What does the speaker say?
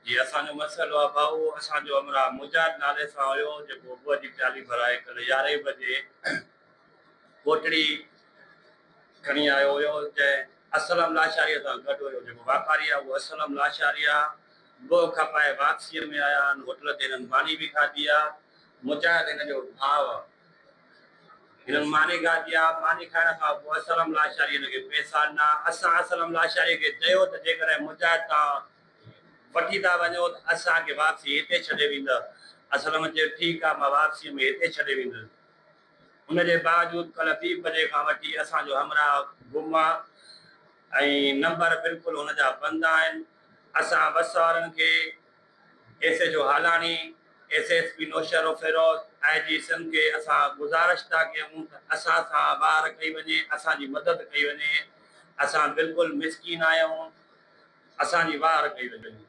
जी असांजो मसइलो आहे भाऊ, असांजो हमरा मुजाहिद नाले सां हुयो जेको बुआ जी प्याली भराए कल्ह 11 बजे कोटड़ी खणी आयो हुयो, जंहिं असलम लाशारीअ सां गॾु हुयो। जेको वापारी आहे उहो असलम लाशारी आहे। बुह खपाए वापसीअ में आया आहिनि, होटल ते हिननि मानी बि खाधी आहे। मुजाहिद हिन जो भाउ आहे, हिननि मानी खाधी आहे। मानी खाइण खां पोइ असलम लाशारी हिनखे पैसा ॾिना। असां असलम लाशारीअ खे चयो त जेकॾहिं मुजाहिद तव्हां वठी था वञो त असांखे वापसी हिते छॾे वेंदा। असलम चयो ठीकु आहे, मां वापसीअ में हिते छॾे वेंदुसि। हुनजे बावजूदि कल्ह 2 बजे खां वठी असांजो हमरा गुम आहे ऐं नंबर बिल्कुलु हुनजा बंदि आहिनि। असां बस वारनि खे एसएचओ हाँलाणि, एसएसपी नौशरो फिरोज़, IG सिंध खे असां गुज़ारिश था कयूं त असां सां वार कई वञे, असांजी मदद कई वञे। असां बिल्कुलु मिसकीन आहियूं, असांजी वार कई वञे।